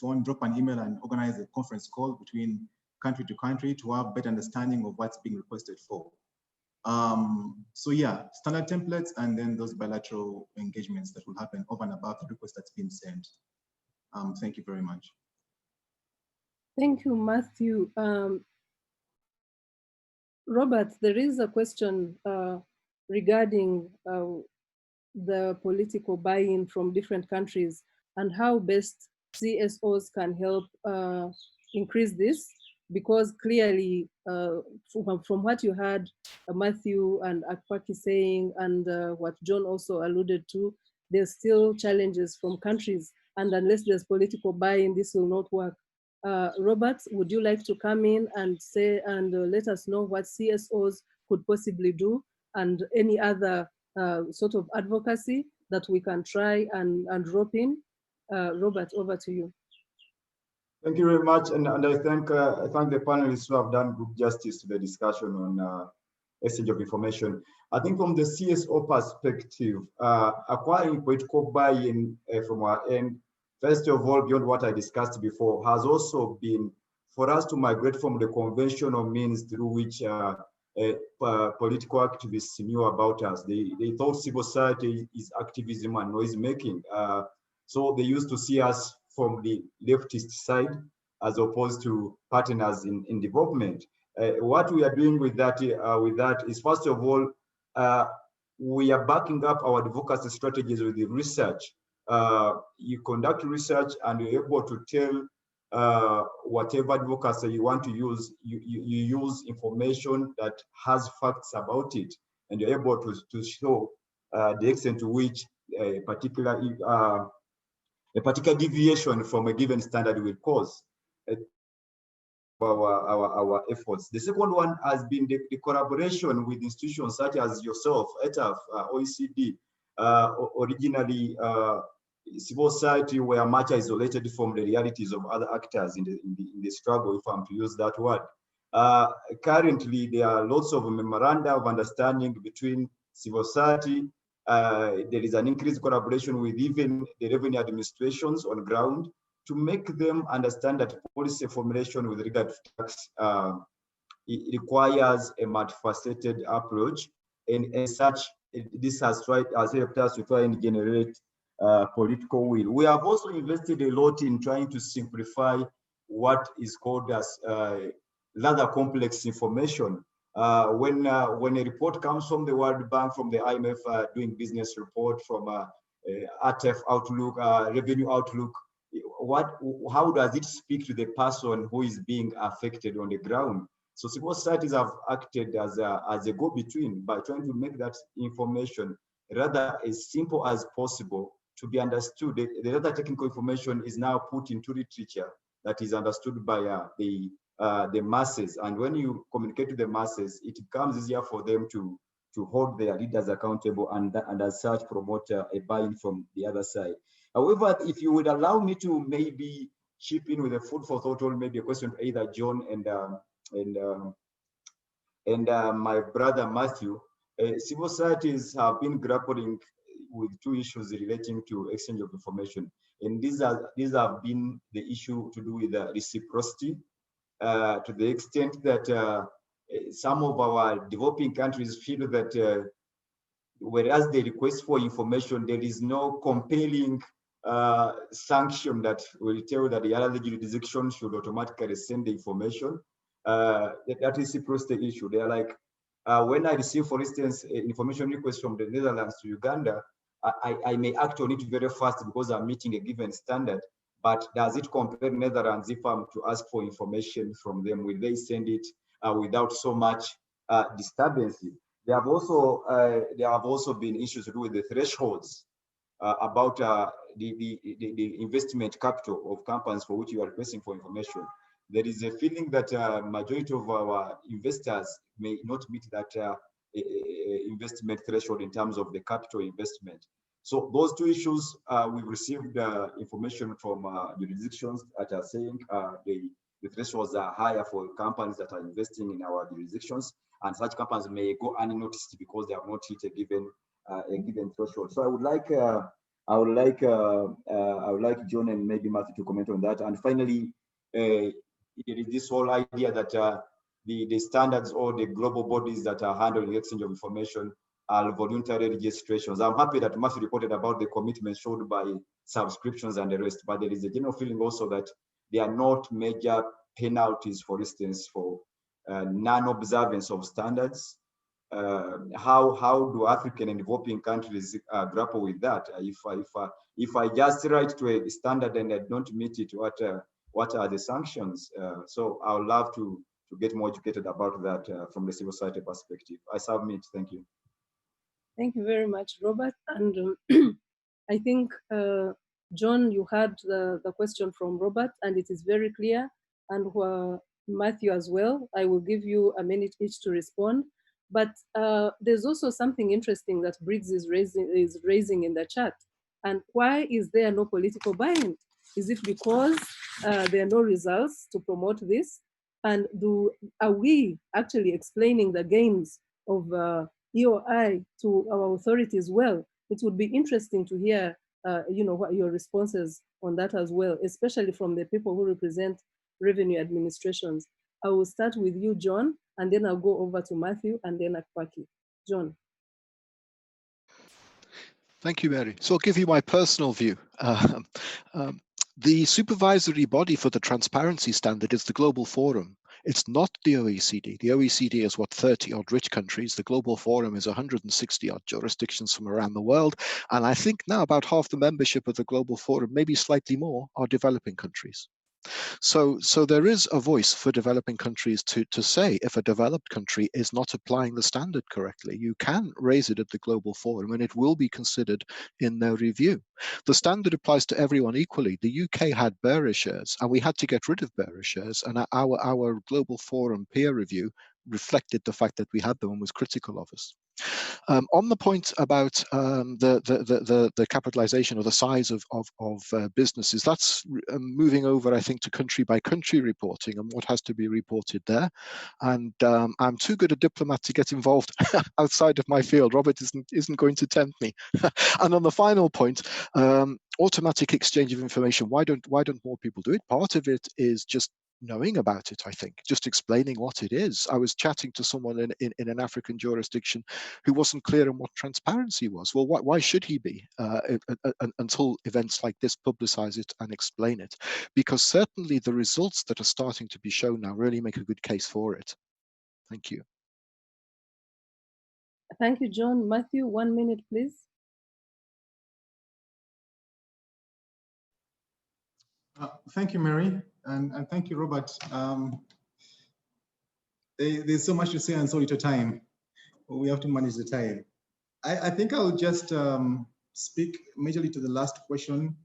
phone, drop an email, and organize a conference call between country to country to have better understanding of what's being requested for. So yeah, standard templates, and then those bilateral engagements that will happen over and above the request that's been sent. Thank you very much. Thank you, Matthew. Robert, there is a question regarding the political buy-in from different countries and how best CSOs can help increase this, because clearly from what you heard Matthew and AKPAKI saying, and what John also alluded to, there's still challenges from countries, and unless there's political buy-in, this will not work. Robert, would you like to come in and say and let us know what CSOs could possibly do, and any other sort of advocacy that we can try and drop in? Robert, over to you. Thank you very much, and I thank the panelists who have done good justice to the discussion on exchange of information. I think from the CSO perspective, acquiring political buy-in from our end, first of all, beyond what I discussed before, has also been for us to migrate from the conventional means through which political activists knew about us. They thought civil society is activism and noise making. So they used to see us from the leftist side as opposed to partners in development. What we are doing with that is, first of all, we are backing up our advocacy strategies with the research you conduct research and you're able to tell whatever advocacy you want to use, you use information that has facts about it, and you're able to show the extent to which a particular deviation from a given standard will cause our efforts. The second one has been the collaboration with institutions such as yourself, ATAF, OECD, originally civil society were much isolated from the realities of other actors in the struggle, if I'm to use that word. Currently, there are lots of memoranda of understanding between civil society. There is an increased collaboration with even the revenue administrations on ground to make them understand that policy formulation with regard to tax it requires a multifaceted approach, and as such, this has helped us to try and generate political will. We have also invested a lot in trying to simplify what is called as rather complex information. When a report comes from the World Bank, from the IMF doing business report, from ATAF Outlook, Revenue Outlook, how does it speak to the person who is being affected on the ground? So civil societies have acted as a go-between by trying to make that information rather as simple as possible to be understood. The other technical information is now put into literature that is understood by the masses. And when you communicate to the masses, it becomes easier for them to hold their leaders accountable and as such promote a buy-in from the other side. However, if you would allow me to maybe chip in with a food for thought, or maybe a question to either John and my brother Matthew, civil societies have been grappling with two issues relating to exchange of information, and these have been the issue to do with reciprocity, to the extent that some of our developing countries feel that whereas they request for information, there is no compelling sanction that will tell that the other jurisdiction should automatically send the information. That is reciprocity issue. They are like, when I receive, for instance, information request from the Netherlands to Uganda, I may act on it very fast because I'm meeting a given standard. But does it compare Netherlands if I'm to ask for information from them? Will they send it without so much disturbance? There have also been issues to do with the thresholds about the investment capital of companies for which you are requesting for information. There is a feeling that majority of our investors may not meet that investment threshold in terms of the capital investment. So those two issues, we've received information from jurisdictions that are saying the thresholds are higher for companies that are investing in our jurisdictions, and such companies may go unnoticed because they have not hit a given threshold. So I would like John and maybe Matthew to comment on that. And finally, there is this whole idea that the standards or the global bodies that are handling the exchange of information are voluntary registrations. I'm happy that Matthew reported about the commitment showed by subscriptions and the rest, but there is a general feeling also that there are not major penalties, for instance, for non-observance of standards. How do African and developing countries grapple with that? If I just write to a standard and I don't meet it, what are the sanctions? So I would love to get more educated about that from the civil society perspective. I submit. Thank you. Thank you very much, Robert. And I think, John, you had the question from Robert, and it is very clear. And Matthew as well. I will give you a minute each to respond. But there's also something interesting that Briggs is raising in the chat. And why is there no political buy-in? Is it because there are no results to promote this? And are we actually explaining the gains of EOI to our authorities well? It would be interesting to hear what your responses on that as well, especially from the people who represent revenue administrations. I will start with you, John, and then I'll go over to Matthew and then AKPAKI. John. Thank you, Mary. So I'll give you my personal view. The supervisory body for the transparency standard is the Global Forum. It's not the OECD. The OECD is what, 30-odd rich countries. The Global Forum is 160-odd jurisdictions from around the world. And I think now about half the membership of the Global Forum, maybe slightly more, are developing countries. So there is a voice for developing countries to say if a developed country is not applying the standard correctly, you can raise it at the Global Forum and it will be considered in their review. The standard applies to everyone equally. The UK had bearer shares and we had to get rid of bearer shares, and our Global Forum peer review reflected the fact that we had them and was critical of us. On the point about the capitalization or the size of businesses, that's moving over, I think, to country by country reporting and what has to be reported there. And I'm too good a diplomat to get involved outside of my field. Robert isn't going to tempt me. And on the final point, automatic exchange of information. Why don't more people do it? Part of it is just knowing about it, I think, just explaining what it is. I was chatting to someone in an African jurisdiction who wasn't clear on what transparency was. Well, why should he be until events like this publicize it and explain it? Because certainly the results that are starting to be shown now really make a good case for it. Thank you. Thank you, John. Matthew, 1 minute, please. Thank you, Mary, and thank you, Robert. There's so much to say and so little time. We have to manage the time. I think I'll just speak majorly to the last question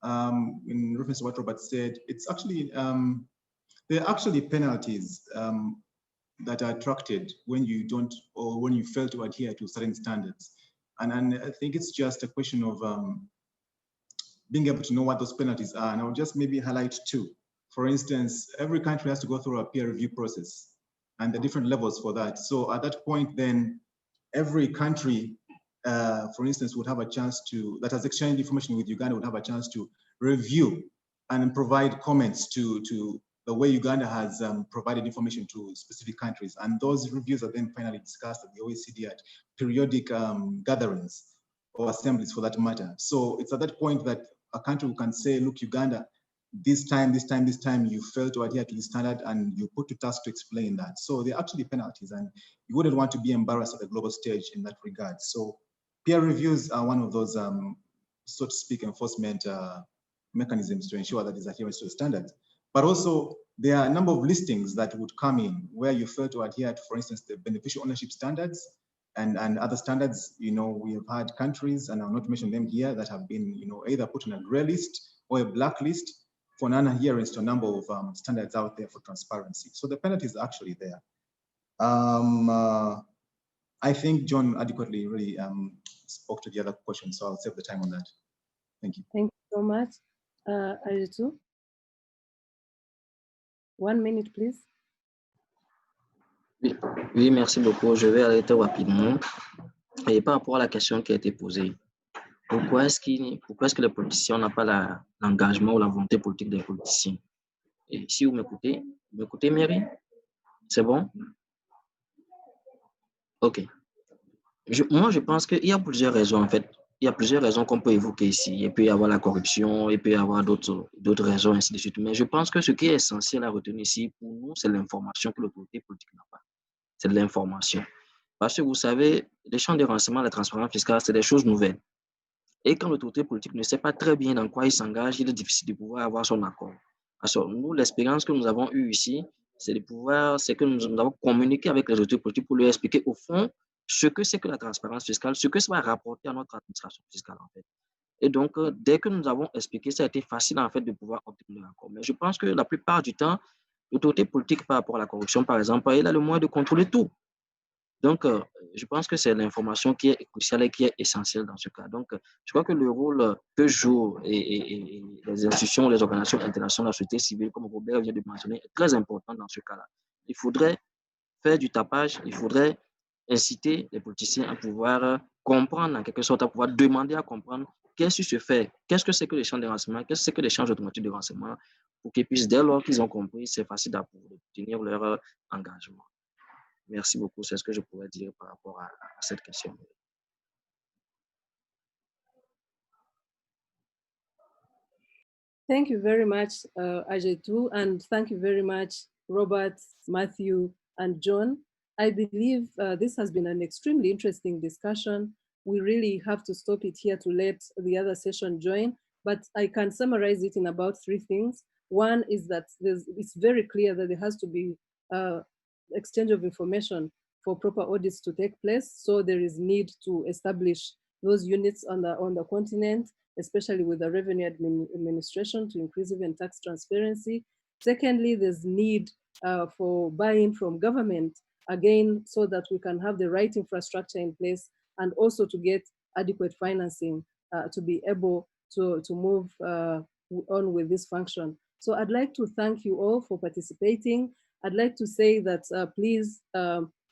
in reference to what Robert said. It's actually, there are actually penalties that are attracted when you don't, or when you fail to adhere to certain standards. And I think it's just a question of being able to know what those penalties are. And I'll just maybe highlight two. For instance, every country has to go through a peer review process and the different levels for that. So at that point, then every country, for instance, would have a chance to, that has exchanged information with Uganda, would have a chance to review and provide comments to the way Uganda has provided information to specific countries. And those reviews are then finally discussed at the OECD at periodic gatherings or assemblies for that matter. So it's at that point that a country can say, look, Uganda, this time, you failed to adhere to the standard, and you put to task to explain that. So there are actually penalties, and you wouldn't want to be embarrassed at the global stage in that regard. So peer reviews are one of those, so to speak, enforcement mechanisms to ensure that there's adherence to the standards. But also, there are a number of listings that would come in where you fail to adhere to, for instance, the beneficial ownership standards and other standards. You know, we have had countries, and I'll not mention them here, that have been, you know, either put on a gray list or a black list for non-adherence to a number of standards out there for transparency. So the penalties are actually there. I think John adequately really spoke to the other question, so I'll save the time on that. Thank you. Thank you so much. Ayetout, 1 minute, please. Oui, merci beaucoup. Je vais arrêter rapidement. Et par rapport à la question qui a été posée, pourquoi est-ce que les politiciens n'ont pas l'engagement ou la volonté politique des politiciens? Et si vous m'écoutez, Mary? C'est bon? Ok. Moi, je pense qu'il y a plusieurs raisons, en fait. Il y a plusieurs raisons qu'on peut évoquer ici. Il peut y avoir la corruption, il peut y avoir d'autres raisons, ainsi de suite. Mais je pense que ce qui est essentiel à retenir ici, pour nous, c'est l'information que l'autorité politique n'a pas. C'est de l'information. Parce que vous savez, les champs de renseignement, la transparence fiscale, c'est des choses nouvelles. Et quand l'autorité politique ne sait pas très bien dans quoi il s'engage, il est difficile de pouvoir avoir son accord. Alors, nous, l'expérience que nous avons eue ici, c'est que nous avons communiqué avec les autorités politiques pour leur expliquer au fond ce que c'est que la transparence fiscale, ce que ça va rapporter à notre administration fiscale, en fait. Et donc, dès que nous avons expliqué, ça a été facile, en fait, de pouvoir obtenir un accord. Mais je pense que la plupart du temps, l'autorité politique par rapport à la corruption, par exemple, elle a le moyen de contrôler tout. Donc, je pense que c'est l'information qui est cruciale et qui est essentielle dans ce cas. Donc, je crois que le rôle que jouent et les institutions, les organisations internationales, la société civile, comme Robert vient de mentionner, est très important dans ce cas-là. Il faudrait faire du tapage, il faudrait inciter les politiciens à pouvoir comprendre, en quelque sorte, à pouvoir demander à comprendre qu'est-ce qui se fait, qu'est-ce que c'est que les champs de renseignement, qu'est-ce que c'est que les échanges automatiques de renseignement, pour qu'ils puissent, dès lors qu'ils ont compris, c'est facile d'obtenir leur engagement. Merci beaucoup, c'est ce que je pourrais dire par rapport à cette question. Thank you very much, Ayetout, and thank you very much, Robert, Matthew, and John. I believe this has been an extremely interesting discussion. We really have to stop it here to let the other session join, but I can summarize it in about 3 things. One is that it's very clear that there has to be exchange of information for proper audits to take place. So there is need to establish those units on the continent, especially with the revenue administration, to increase even tax transparency. Secondly, there's need for buy-in from government, again, so that we can have the right infrastructure in place and also to get adequate financing to be able to move on with this function. So I'd like to thank you all for participating. I'd like to say that please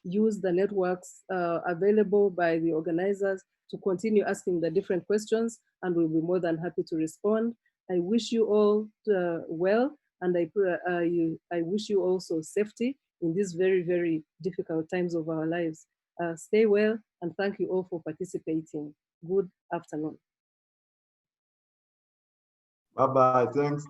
use the networks available by the organizers to continue asking the different questions, and we'll be more than happy to respond. I wish you all well, and I wish you also safety in these very, very difficult times of our lives. Stay well, and thank you all for participating. Good afternoon. Bye-bye, thanks.